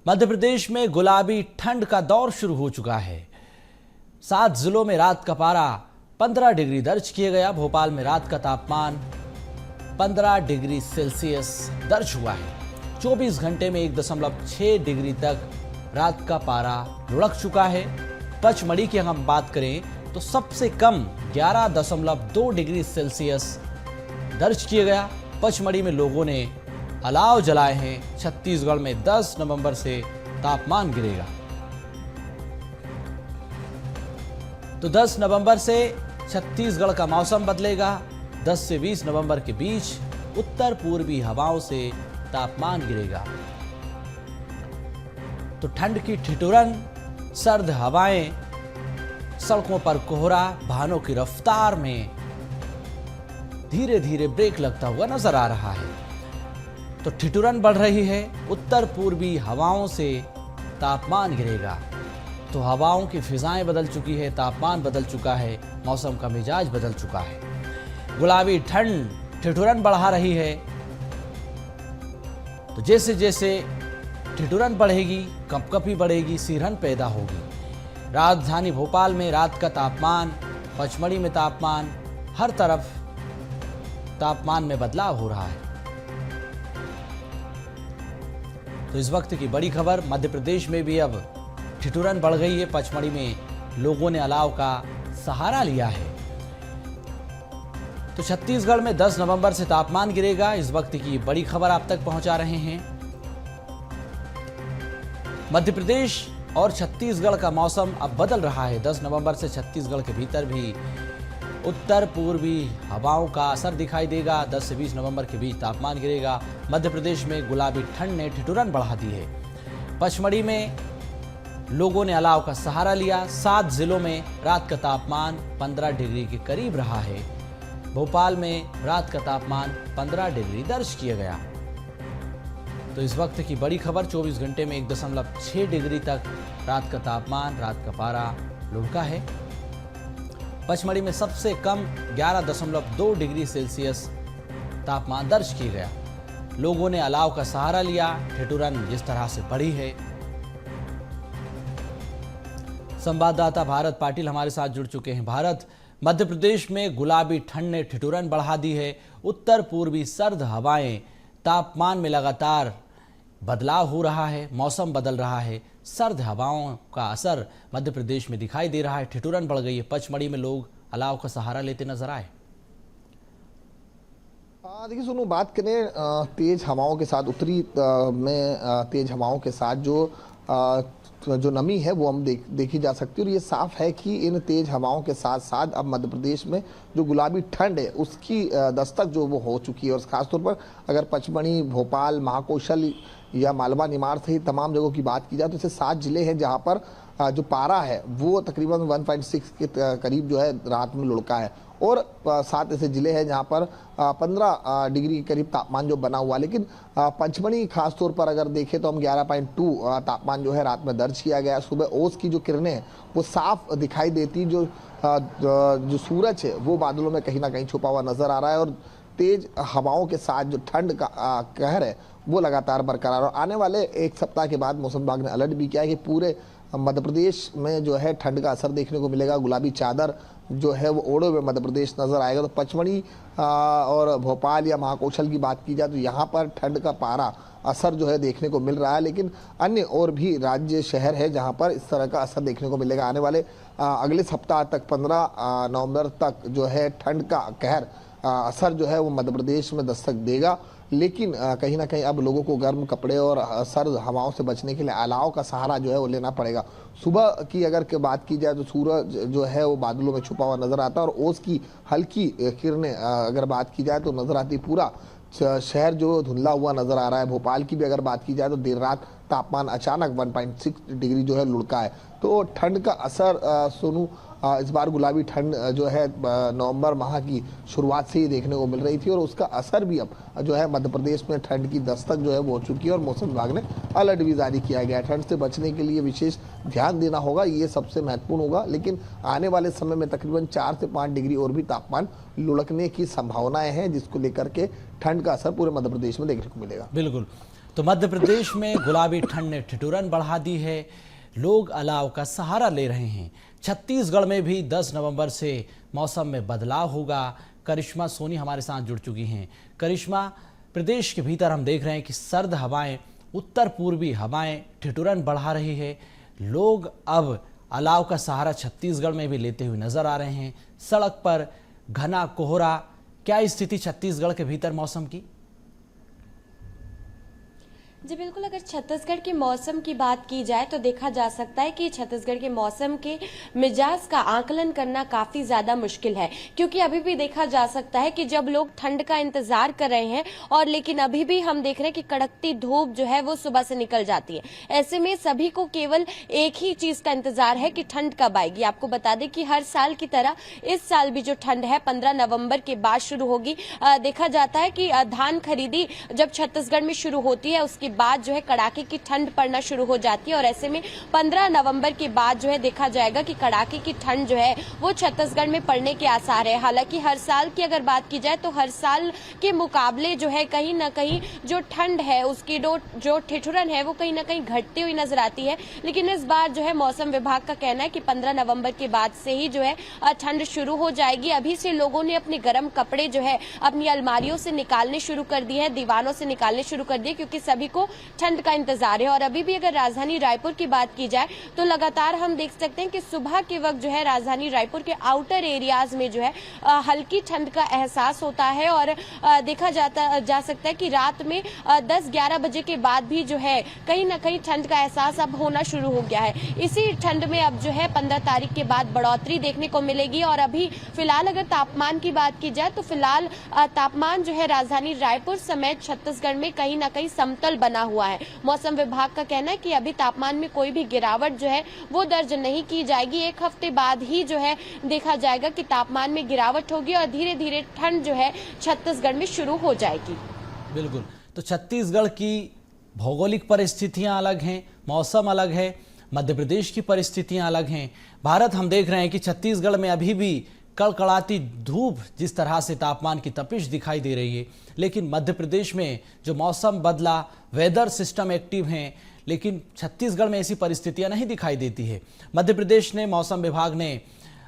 मध्य प्रदेश में गुलाबी ठंड का दौर शुरू हो चुका है। 7 जिलों में रात का पारा 15 डिग्री दर्ज किया गया। भोपाल में रात का तापमान 15 डिग्री सेल्सियस दर्ज हुआ है। 24 घंटे में 1.6 डिग्री तक रात का पारा लुढ़क चुका है। पचमढ़ी की हम बात करें तो सबसे कम 11.2 डिग्री सेल्सियस दर्ज किया गया। पचमढ़ी में लोगों ने अलाव जलाए हैं। छत्तीसगढ़ में 10 नवंबर से तापमान गिरेगा। तो 10 नवंबर से छत्तीसगढ़ का मौसम बदलेगा। 10 से 20 नवंबर के बीच उत्तर पूर्वी हवाओं से तापमान गिरेगा। तो ठंड की ठिठुरन, सर्द हवाएं, सड़कों पर कोहरा, वाहनों की रफ्तार में धीरे धीरे ब्रेक लगता हुआ नजर आ रहा है। तो ठिठुरन बढ़ रही है। उत्तर पूर्वी हवाओं से तापमान गिरेगा। तो हवाओं की फिजाएं बदल चुकी है, तापमान बदल चुका है, मौसम का मिजाज बदल चुका है। गुलाबी ठंड ठिठुरन बढ़ा रही है। तो जैसे जैसे ठिठुरन बढ़ेगी, कंपकपी बढ़ेगी, सिरहन पैदा होगी। राजधानी भोपाल में रात का तापमान, पचमढ़ी में तापमान, हर तरफ तापमान में बदलाव हो रहा है। तो इस वक्त की बड़ी खबर, मध्य प्रदेश में भी अब ठिठुरन बढ़ गई है। पचमढ़ी में लोगों ने अलाव का सहारा लिया है। तो छत्तीसगढ़ में 10 नवंबर से तापमान गिरेगा। इस वक्त की बड़ी खबर आप तक पहुंचा रहे हैं। मध्य प्रदेश और छत्तीसगढ़ का मौसम अब बदल रहा है। 10 नवंबर से छत्तीसगढ़ के भीतर भी उत्तर पूर्वी हवाओं का असर दिखाई देगा। 10 से 20 नवंबर के बीच तापमान गिरेगा। मध्य प्रदेश में गुलाबी ठंड ने ठिठुरन बढ़ा दी है। पचमढ़ी में लोगों ने अलाव का सहारा लिया। 7 जिलों में रात का तापमान 15 डिग्री के करीब रहा है। भोपाल में रात का तापमान 15 डिग्री दर्ज किया गया। तो इस वक्त की बड़ी खबर, 24 घंटे में 1.6 डिग्री तक रात का तापमान, रात का पारा लुढ़का है। पचमढ़ी में सबसे कम 11.2 डिग्री सेल्सियस तापमान दर्ज किया गया। लोगों ने अलाव का सहारा लिया। ठिठुरन जिस तरह से बढ़ी है। संवाददाता भारत पाटिल हमारे साथ जुड़ चुके हैं। भारत, मध्य प्रदेश में गुलाबी ठंड ने ठिठुरन बढ़ा दी है। उत्तर पूर्वी सर्द हवाएं, तापमान में लगातार बदलाव हो रहा है, मौसम बदल रहा है। सर्द हवाओं का असर मध्य प्रदेश में दिखाई दे रहा है। ठिठुरन बढ़ गई है। पचमढ़ी में लोग अलाव का सहारा लेते नजर आए। देखिए सुनो, बात करें तेज हवाओं के साथ, उत्तरी में तेज हवाओं के साथ जो नमी है वो हम देखी जा सकती है। और ये साफ है कि इन तेज हवाओं के साथ साथ अब मध्य प्रदेश में जो गुलाबी ठंड है उसकी दस्तक जो वो हो चुकी है। और खासतौर पर अगर पचमढ़ी, भोपाल, महाकौशल या मालवा, निमाड़ सहित तमाम जगहों की बात की जाए तो ऐसे 7 जिले हैं जहां पर जो पारा है वो तकरीबन 1.6 के करीब जो है रात में लुढ़का है। और 7 ऐसे जिले हैं जहां पर 15 डिग्री के करीब तापमान जो बना हुआ। लेकिन पचमढ़ी खासतौर पर अगर देखें तो हम 11.2 तापमान जो है रात में दर्ज किया गया। सुबह ओस की जो किरणें हैं वो साफ दिखाई देती। जो सूरज है वो बादलों में कहीं ना कहीं छुपा हुआ नजर आ रहा है। और तेज हवाओं के साथ जो ठंड का कहर है वो लगातार बरकरार। और आने वाले एक सप्ताह के बाद मौसम विभाग ने अलर्ट भी किया है कि पूरे मध्य प्रदेश में जो है ठंड का असर देखने को मिलेगा। गुलाबी चादर जो है वो ओढ़े हुए मध्य प्रदेश नजर आएगा। तो पचमढ़ी और भोपाल या महाकौशल की बात की जाए तो यहाँ पर ठंड का पारा असर जो है देखने को मिल रहा है। लेकिन अन्य और भी राज्य, शहर है जहाँ पर इस तरह का असर देखने को मिलेगा। आने वाले अगले सप्ताह तक 15 नवंबर तक जो है ठंड का कहर असर जो है वो मध्य प्रदेश में दस्तक देगा। लेकिन कहीं ना कहीं अब लोगों को गर्म कपड़े और सर्द हवाओं से बचने के लिए अलाव का सहारा जो है वो लेना पड़ेगा। सुबह की अगर बात की जाए तो सूरज जो है वो बादलों में छुपा हुआ नजर आता है। और ओस की हल्की किरणें अगर बात की जाए तो नजर आती। पूरा शहर जो धुंधला हुआ नजर आ रहा है। भोपाल की भी अगर बात की जाए तो देर रात तापमान अचानक 1.6 डिग्री जो है लुढ़का है। तो ठंड का असर सोनू इस बार गुलाबी ठंड जो है नवंबर माह की शुरुआत से ही देखने को मिल रही थी। और उसका असर भी अब जो है मध्य प्रदेश में ठंड की दस्तक जो है वो हो चुकी है। और मौसम विभाग ने अलर्ट भी जारी किया गया है। ठंड से बचने के लिए विशेष ध्यान देना होगा, ये सबसे महत्वपूर्ण होगा। लेकिन आने वाले समय में तकरीबन 4 से 5 डिग्री और भी तापमान लुढ़कने की संभावनाएं हैं, जिसको लेकर के ठंड का असर पूरे मध्य प्रदेश में देखने को मिलेगा। बिल्कुल। तो मध्य प्रदेश में गुलाबी ठंड ने ठिठुरन बढ़ा दी है। लोग अलाव का सहारा ले रहे हैं। छत्तीसगढ़ में भी 10 नवंबर से मौसम में बदलाव होगा। करिश्मा सोनी हमारे साथ जुड़ चुकी हैं। करिश्मा, प्रदेश के भीतर हम देख रहे हैं कि सर्द हवाएं, उत्तर पूर्वी हवाएं ठिठुरन बढ़ा रही है। लोग अब अलाव का सहारा छत्तीसगढ़ में भी लेते हुए नजर आ रहे हैं। सड़क पर घना कोहरा, क्या स्थिति छत्तीसगढ़ के भीतर मौसम की? जी बिल्कुल, अगर छत्तीसगढ़ के मौसम की बात की जाए तो देखा जा सकता है कि छत्तीसगढ़ के मौसम के मिजाज का आकलन करना काफ़ी ज़्यादा मुश्किल है, क्योंकि अभी भी देखा जा सकता है कि जब लोग ठंड का इंतजार कर रहे हैं और लेकिन अभी भी हम देख रहे हैं कि कड़कती धूप जो है वो सुबह से निकल जाती है। ऐसे में सभी को केवल एक ही चीज़ का इंतजार है कि ठंड कब आएगी। आपको बता दें कि हर साल की तरह इस साल भी जो ठंड है 15 नवम्बर के बाद शुरू होगी। देखा जाता है कि धान खरीदी जब छत्तीसगढ़ में शुरू होती है उसके बाद जो है कड़ाके की ठंड पड़ना शुरू हो जाती है और ऐसे में 15 नवंबर के बाद जो है देखा जाएगा कि कड़ाके की ठंड जो है वो छत्तीसगढ़ में पड़ने के आसार है। हालांकि हर साल की अगर बात की जाए तो हर साल के मुकाबले जो है कहीं ना कहीं जो ठंड है उसकी जो ठिठुरन है वो कहीं ना कहीं घटती हुई नजर आती है। लेकिन इस बार जो है मौसम विभाग का कहना है कि 15 नवंबर के बाद से ही जो है ठंड शुरू हो जाएगी। अभी से लोगों ने अपने गर्म कपड़े जो है अपनी अलमारियों से निकालने शुरू कर दिए हैं, दीवानों से निकालने शुरू कर दिए, क्योंकि सभी को ठंड का इंतजार है। और अभी भी अगर राजधानी रायपुर की बात की जाए तो लगातार हम देख सकते हैं कि सुबह के वक्त जो है राजधानी रायपुर के आउटर एरियाज में जो है हल्की ठंड का एहसास होता है और देखा जा सकता है कि रात में 10-11 बजे के बाद भी जो है कहीं ना कहीं ठंड का एहसास अब होना शुरू हो गया है। इसी ठंड में अब जो है 15 तारीख के बाद बढ़ोतरी देखने को मिलेगी। और अभी फिलहाल अगर तापमान की बात की जाए तो फिलहाल तापमान जो है राजधानी रायपुर समेत छत्तीसगढ़ में कहीं ना कहीं समतल बना हुआ है। मौसम विभाग का कहना है कि अभी तापमान में कोई भी गिरावट जो है वो दर्ज नहीं की जाएगी। एक हफ्ते बाद ही जो है देखा जाएगा कि तापमान में गिरावट होगी और धीरे धीरे ठंड जो है छत्तीसगढ़ में शुरू हो जाएगी। बिल्कुल, तो छत्तीसगढ़ की भौगोलिक परिस्थितियां अलग हैं, मौसम अलग है, मध्य प्रदेश की परिस्थितियां अलग हैं। भारत हम देख रहे हैं कि छत्तीसगढ़ में अभी भी कड़कड़ाती धूप, जिस तरह से तापमान की तपिश दिखाई दे रही है, लेकिन मध्य प्रदेश में जो मौसम बदला, वेदर सिस्टम एक्टिव हैं, लेकिन छत्तीसगढ़ में ऐसी परिस्थितियां नहीं दिखाई देती है। मध्य प्रदेश ने, मौसम विभाग ने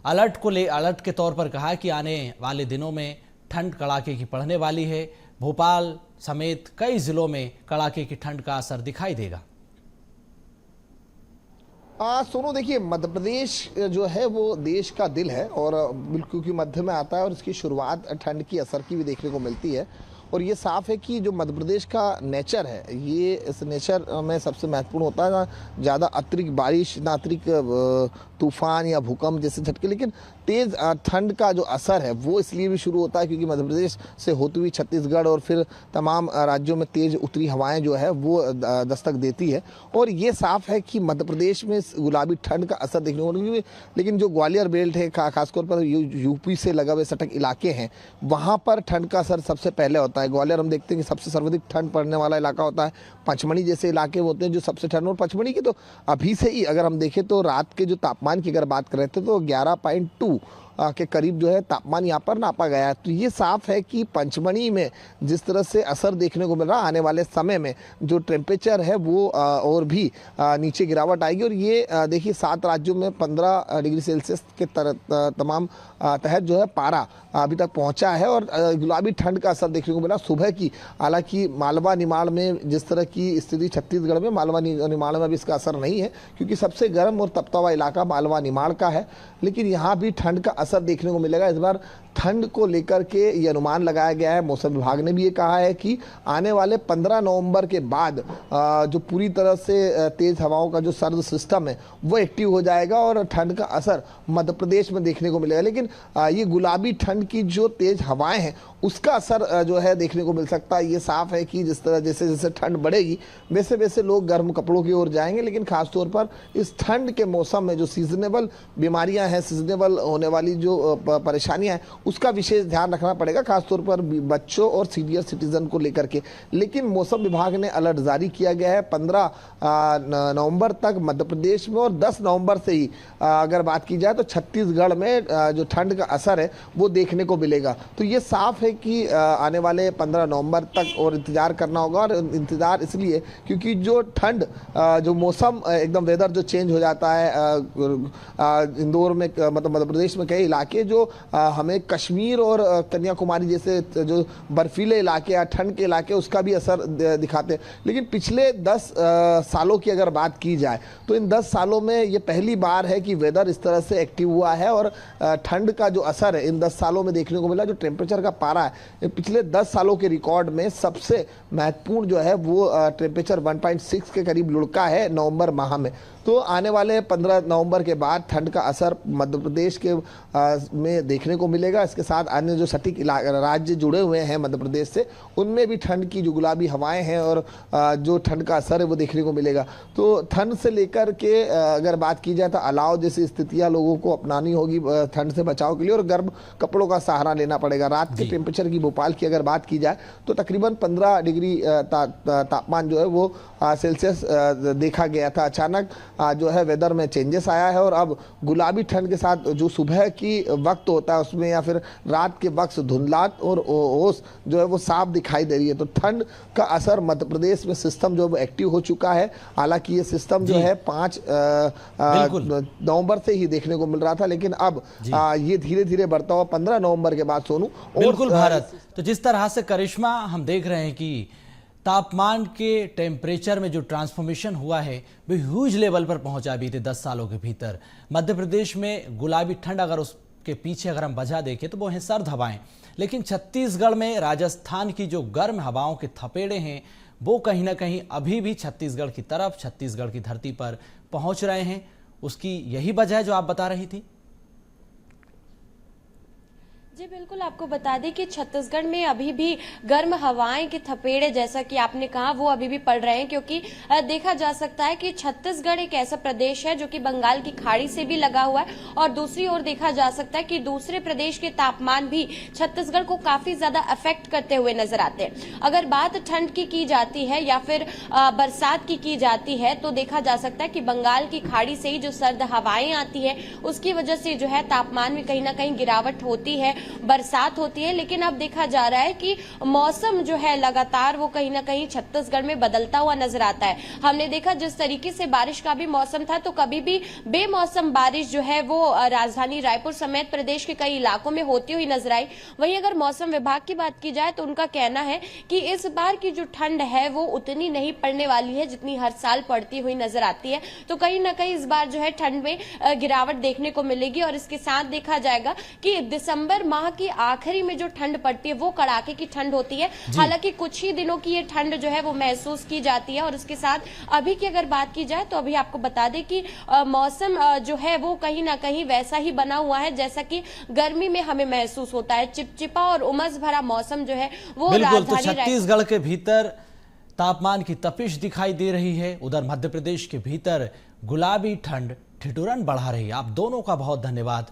अलर्ट के तौर पर कहा कि आने वाले दिनों में ठंड कड़ाके की पड़ने वाली है। भोपाल समेत कई जिलों में कड़ाके की ठंड का असर दिखाई देगा। सोनू, देखिए, मध्य प्रदेश जो है वो देश का दिल है और बिल्कुल क्योंकि मध्य में आता है और इसकी शुरुआत ठंड की असर की भी देखने को मिलती है। और ये साफ है कि जो मध्य प्रदेश का नेचर है, ये इस नेचर में सबसे महत्वपूर्ण होता है ना ज़्यादा अतिरिक्त बारिश, ना अतिरिक्त तूफान या भूकंप जैसे झटके, लेकिन तेज़ ठंड का जो असर है वो इसलिए भी शुरू होता है क्योंकि मध्य प्रदेश से होती हुई छत्तीसगढ़ और फिर तमाम राज्यों में तेज़ उत्तरी हवाएं जो है वो दस्तक देती है। और ये साफ है कि मध्य प्रदेश में गुलाबी ठंड का असर देखने को मिलेगा। लेकिन जो ग्वालियर बेल्ट है, खासतौर पर यूपी से लगा हुए सटक इलाके हैं, वहाँ पर ठंड का असर सबसे पहले होता है। ग्वालियर हम देखते हैं कि सबसे सर्वाधिक ठंड पड़ने वाला इलाका होता है। पचमढ़ी जैसे इलाके होते हैं जो सबसे ठंड, और पचमढ़ी की तो अभी से ही अगर हम देखें तो रात के जो तापमान की अगर बात कर रहे थे तो 11.2 के करीब जो है तापमान यहाँ पर नापा गया है। तो ये साफ है कि पंचमढ़ी में जिस तरह से असर देखने को मिल रहा है, आने वाले समय में जो टेम्परेचर है वो और भी नीचे गिरावट आएगी। और ये देखिए 7 राज्यों में 15 डिग्री सेल्सियस के तमाम तहत जो है पारा अभी तक पहुंचा है और गुलाबी ठंड का असर देखने को मिला सुबह की। हालांकि मालवा निमाड़ में जिस तरह की स्थिति छत्तीसगढ़ में, मालवा निमाड़ में अभी इसका असर नहीं है क्योंकि सबसे गर्म और तपता हुआ इलाका मालवा निमाड़ का है, लेकिन यहाँ भी ठंड का असर देखने को मिलेगा। इस बार ठंड को लेकर के ये अनुमान लगाया गया है। मौसम विभाग ने भी ये कहा है कि आने वाले 15 नवंबर के बाद जो पूरी तरह से तेज हवाओं का जो सर्द सिस्टम है वो एक्टिव हो जाएगा और ठंड का असर मध्य प्रदेश में देखने को मिलेगा। लेकिन ये गुलाबी ठंड की जो तेज हवाएं हैं उसका असर जो है देखने को मिल सकता है। ये साफ है कि जिस तरह जैसे जैसे ठंड बढ़ेगी वैसे वैसे लोग गर्म कपड़ों की ओर जाएंगे। लेकिन खासतौर पर इस ठंड के मौसम में जो सीजनेबल बीमारियां हैं, सीजनेबल होने वाली वाली जो परेशानियां हैं उसका विशेष ध्यान रखना पड़ेगा, खासतौर पर बच्चों और सीनियर सिटीजन को लेकर के। लेकिन मौसम विभाग ने अलर्ट जारी किया गया है 15 नवंबर तक मध्य प्रदेश में, और 10 नवंबर से ही अगर बात की जाए तो छत्तीसगढ़ में जो ठंड का असर है वो देखने को मिलेगा। तो ये साफ है कि आने वाले 15 नवंबर तक और इंतजार करना होगा, और इंतजार इसलिए क्योंकि जो ठंड जो मौसम एकदम वेदर जो चेंज हो जाता है, इंदौर में मतलब मध्य प्रदेश में कई इलाके जो हमें कश्मीर और कन्याकुमारी जैसे जो बर्फीले इलाके या ठंड के इलाके उसका भी असर दिखाते हैं। लेकिन पिछले 10 सालों की अगर बात की जाए तो इन 10 सालों में ये पहली बार है कि वेदर इस तरह से एक्टिव हुआ है, और ठंड का जो असर है इन 10 सालों में देखने को मिला। जो टेम्परेचर का पारा है पिछले 10 सालों के रिकॉर्ड में सबसे महत्वपूर्ण जो है वो टेम्परेचर 1.6 के करीब लुढ़का है नवंबर माह में। तो आने वाले 15 नवंबर के बाद ठंड का असर मध्य प्रदेश के में देखने को मिलेगा। इसके साथ अन्य जो सटीक राज्य जुड़े हुए हैं मध्य प्रदेश से, उनमें भी ठंड की जो गुलाबी हवाएं हैं और जो ठंड का असर है वो देखने को मिलेगा। तो ठंड से लेकर के अगर बात की जाए तो अलाव जैसी स्थितियां लोगों को अपनानी होगी ठंड से बचाव के लिए, और गर्म कपड़ों का सहारा लेना पड़ेगा। रात के टेम्परेचर की भोपाल की अगर बात की जाए तो तकरीबन 15 डिग्री तापमान जो है वो सेल्सियस देखा गया था। अचानक जो है वेदर में चेंजेस आया है, और अब गुलाबी ठंड के साथ जो सुबह की वक्त होता है उसमें या फिर रात के वक्त धुंधलाहट और ओस जो है वो साफ दिखाई दे रही है। तो ठंड का असर मध्य प्रदेश में सिस्टम जो है वो एक्टिव हो चुका है। हालांकि ये सिस्टम जो है 5 नवंबर से ही देखने को मिल रहा था, लेकिन अब ये धीरे धीरे बढ़ता हुआ 15 नवंबर के बाद सोनू बिल्कुल भारत। तो जिस तरह से करिश्मा हम देख रहे हैं कि तापमान के टेम्परेचर में जो ट्रांसफॉर्मेशन हुआ है वो ह्यूज लेवल पर पहुंचा बीते 10 सालों के भीतर। मध्य प्रदेश में गुलाबी ठंड अगर उसके पीछे अगर हम वजह देखें तो वो है सर्द हवाएं, लेकिन छत्तीसगढ़ में राजस्थान की जो गर्म हवाओं के थपेड़े हैं वो कहीं ना कहीं अभी भी छत्तीसगढ़ की तरफ, छत्तीसगढ़ की धरती पर पहुंच रहे हैं। उसकी यही वजह है जो आप बता रही थी। जी बिल्कुल, आपको बता दें कि छत्तीसगढ़ में अभी भी गर्म हवाएं के थपेड़े जैसा कि आपने कहा वो अभी भी पड़ रहे हैं, क्योंकि देखा जा सकता है कि छत्तीसगढ़ एक ऐसा प्रदेश है जो कि बंगाल की खाड़ी से भी लगा हुआ है, और दूसरी ओर देखा जा सकता है कि दूसरे प्रदेश के तापमान भी छत्तीसगढ़ को काफी ज्यादा अफेक्ट करते हुए नजर आते हैं। अगर बात ठंड की जाती है या फिर बरसात की जाती है तो देखा जा सकता है कि बंगाल की खाड़ी से ही जो सर्द हवाएं आती है उसकी वजह से जो है तापमान में कहीं ना कहीं गिरावट होती है, बरसात होती है। लेकिन अब देखा जा रहा है कि मौसम जो है लगातार वो कहीं ना कहीं छत्तीसगढ़ में बदलता हुआ नजर आता है। हमने देखा जिस तरीके से बारिश का भी मौसम था तो कभी भी बेमौसम बारिश जो है वो राजधानी रायपुर समेत प्रदेश के कई इलाकों में होती हुई नजर आई। वहीं अगर मौसम विभाग की बात की जाए तो उनका कहना है कि इस बार की जो ठंड है वो उतनी नहीं पड़ने वाली है जितनी हर साल पड़ती हुई नजर आती है। तो कहीं ना कहीं इस बार जो है ठंड में गिरावट देखने को मिलेगी, और इसके साथ देखा जाएगा कि दिसंबर माह की आखिरी में जो ठंड पड़ती है वो कड़ाके की ठंड होती है। हालांकि कुछ ही दिनों की ये ठंड जो है वो महसूस की जाती है। और इसके साथ अभी की अगर बात की जाए तो अभी आपको बता दें कि मौसम जो है वो कहीं ना कहीं वैसा ही बना हुआ है जैसा कि गर्मी में हमें महसूस होता है। चिपचिपा और उमस भरा मौसम जो है वो बिल्कुल। तो छत्तीसगढ़ के भीतर तापमान की तपिश दिखाई दे रही है, उधर मध्य प्रदेश के भीतर गुलाबी ठंड ठिठुरन बढ़ा रही है। आप दोनों का बहुत धन्यवाद।